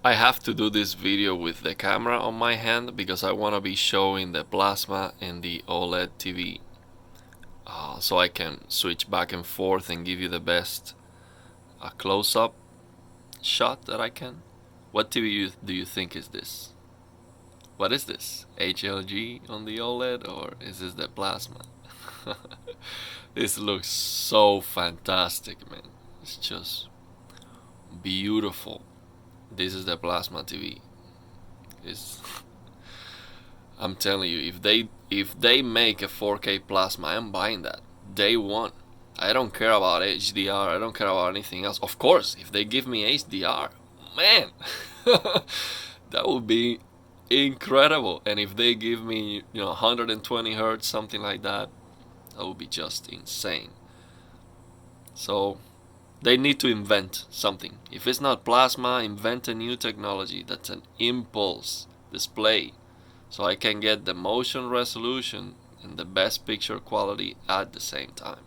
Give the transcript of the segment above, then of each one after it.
I have to do this video with the camera on my hand because I want to be showing the plasma and the OLED TV, so I can switch back and forth and give you the best close-up shot that I can. What TV do you think is this? What is this? HLG on the OLED, or is this the plasma? This looks so fantastic, man. It's just beautiful. This is the plasma TV. I'm telling you, if they make a 4K plasma, I'm buying that day one. I don't care about HDR. I don't care about anything else. Of course, if they give me HDR, man, that would be incredible. And if they give me 120 hertz, something like that, that would be just insane. So they need to invent something. If it's not plasma, invent a new technology that's an impulse display, so I can get the motion resolution and the best picture quality at the same time.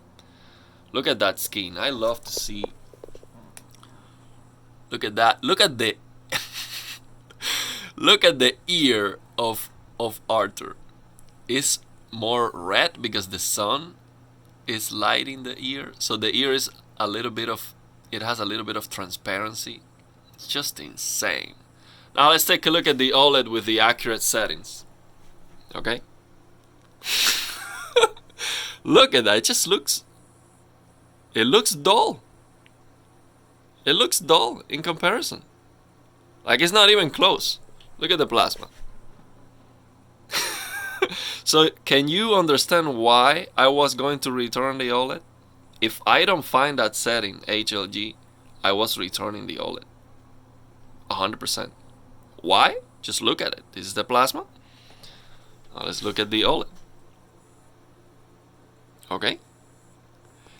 Look at that skin. I love to see. Look at that. Look at the look at the ear of Arthur. It's more red because the sun is lighting the ear, so the ear is a little bit of, it has a little bit of transparency. It's just insane. Now let's take a look at the OLED with the accurate settings. Okay. Look at that. It looks dull. It looks dull in comparison. Like it's not even close. Look at the plasma. So can you understand why I was going to return the OLED? If I don't find that setting, HLG, I was returning the OLED. 100%. Why? Just look at it. This is the plasma. Now let's look at the OLED. Okay.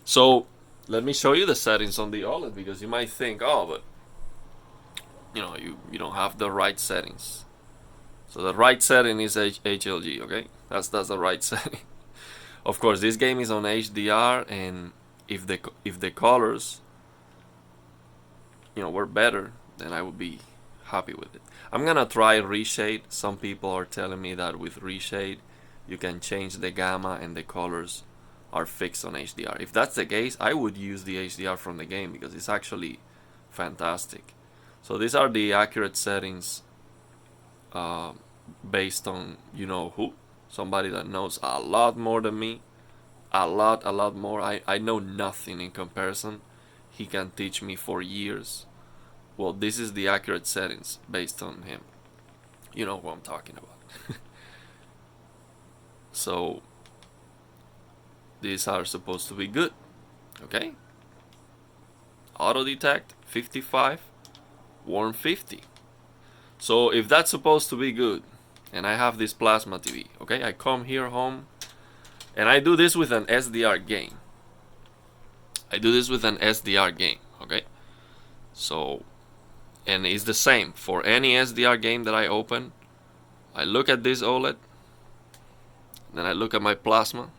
So let me show you the settings on the OLED, because you might think, oh, but you don't have the right settings. So the right setting is HLG, okay? That's the right setting. Of course, this game is on HDR, and if the colors were better, then I would be happy with it. I'm gonna try reshade. Some people are telling me that with reshade you can change the gamma and the colors are fixed on HDR. If that's the case, I would use the HDR from the game because it's actually fantastic. So these are the accurate settings based on who, somebody that knows a lot more than me, a lot more. I know nothing in comparison. He can teach me for years. Well, this is the accurate settings based on him. You know who I'm talking about. So these are supposed to be good. Okay. Auto detect 55, warm 50. So if that's supposed to be good, and I have this plasma TV, okay, I come here home and I do this with an SDR game. Okay. So, and it's the same for any SDR game that I open. I look at this OLED, then I look at my plasma,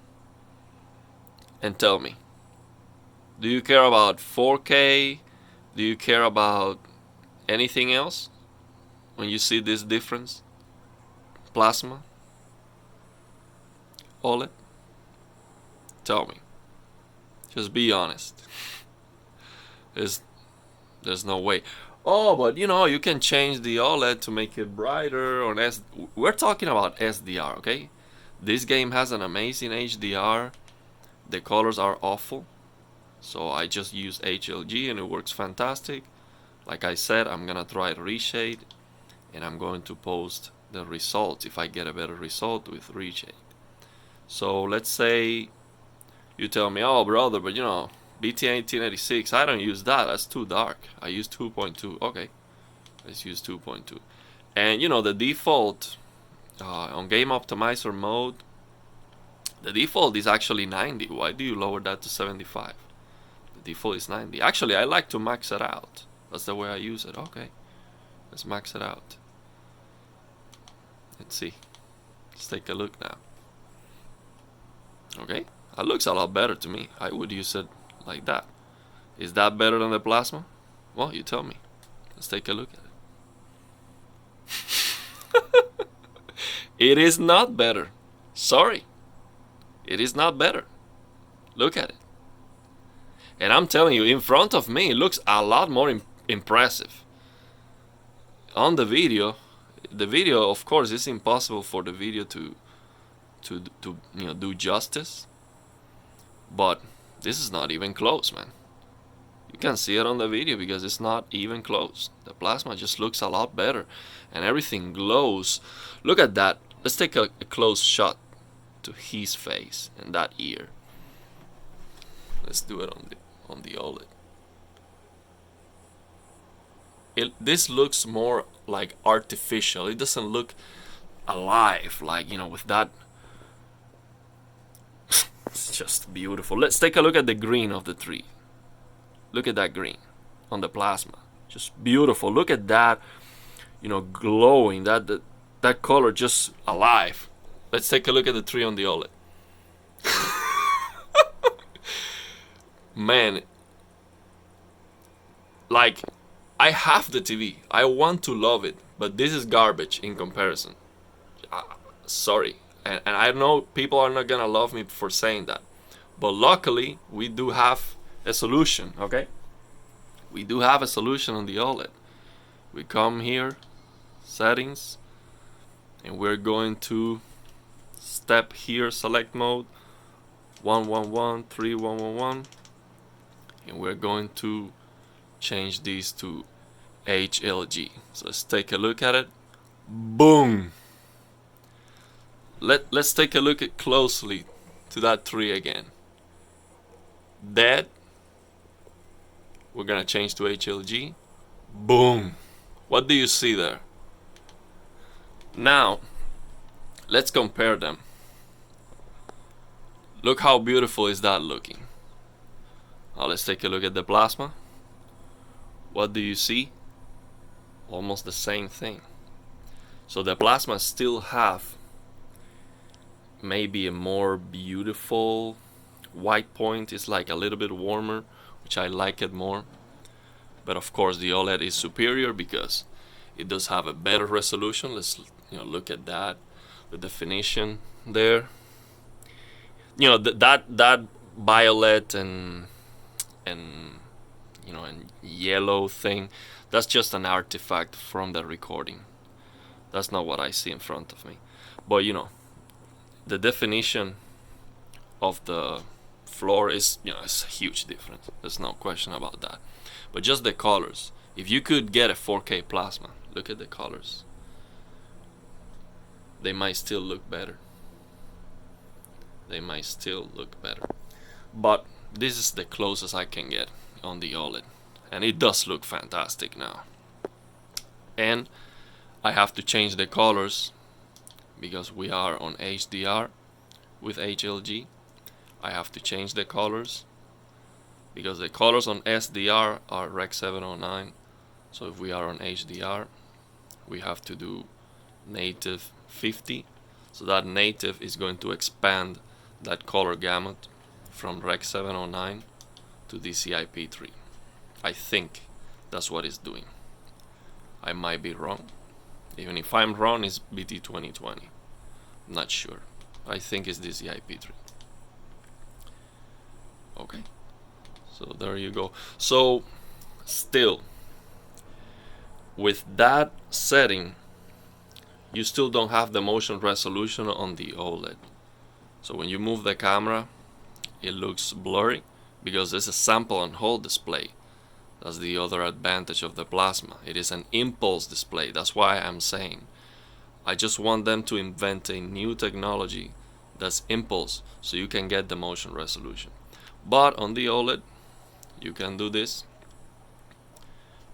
and tell me, do you care about 4K? Do you care about anything else when you see this difference? Plasma, OLED? Tell me. Just be honest. There's no way. Oh, but you can change the OLED to make it brighter. Or we're talking about SDR, okay? This game has an amazing HDR. The colors are awful, so I just use HLG and it works fantastic. Like I said, I'm gonna try reshade, and I'm going to post the results if I get a better result with reshade. So let's say you tell me, oh brother, but BT 1886, I don't use that, that's too dark. I use 2.2. Okay, let's use 2.2. And the default on game optimizer mode, the default is actually 90. Why do you lower that to 75? The default is 90. Actually, I like to max it out. That's the way I use it. Okay, let's max it out. Let's see. Let's take a look now. Okay, that looks a lot better to me. I would use it like that. Is that better than the plasma? Well, you tell me. Let's take a look at it. It is not better. Sorry. It is not better. Look at it. And I'm telling you, in front of me, it looks a lot more impressive. On the video, of course, it's impossible for the video to do justice. But this is not even close, man. You can see it on the video because it's not even close. The plasma just looks a lot better, and everything glows. Look at that. Let's take a close shot to his face and that ear. Let's do it on the OLED. This looks more like artificial. It doesn't look alive, like, with that. It's just beautiful. Let's take a look at the green of the tree. Look at that green on the plasma. Just beautiful. Look at that, glowing. That color just alive. Let's take a look at the tree on the OLED. Man, like, I have the TV. I want to love it, but this is garbage in comparison. Sorry. And I know people are not gonna love me for saying that, but luckily we do have a solution. Okay, we do have a solution on the OLED. We come here, settings, and we're going to step here, select mode 111 3111, and we're going to change these to HLG. So let's take a look at it. Boom. Let's take a look closely to that tree again. Dead. We're gonna change to HLG. Boom. What do you see there? Now, let's compare them. Look how beautiful is that looking. Now let's take a look at the plasma. What do you see? Almost the same thing. So the plasma still have maybe a more beautiful white point. Is like a little bit warmer, which I like it more. But of course the OLED is superior because it does have a better resolution. Let's look at that, the definition there. That violet and yellow thing, that's just an artifact from the recording. That's not what I see in front of me. But the definition of the floor is, it's a huge difference. There's no question about that. But just the colors. If you could get a 4K plasma, look at the colors. They might still look better. They might still look better. But this is the closest I can get on the OLED. And it does look fantastic now. And I have to change the colors because we are on HDR with HLG. I have to change the colors because the colors on SDR are Rec 709. So if we are on HDR, we have to do native 50. So that native is going to expand that color gamut from Rec 709 to DCI-P3. I think that's what it's doing. I might be wrong. Even if I'm wrong, it's BT 2020. I'm not sure. I think it's DCI-P3. Okay. So there you go. So still, with that setting, you still don't have the motion resolution on the OLED. So when you move the camera, it looks blurry because it's a sample and hold display. That's the other advantage of the plasma. It is an impulse display. That's why I'm saying I just want them to invent a new technology that's impulse so you can get the motion resolution. But on the OLED, you can do this.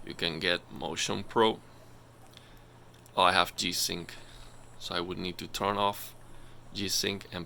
You can get Motion Pro. Oh, I have G-Sync, so I would need to turn off G-Sync and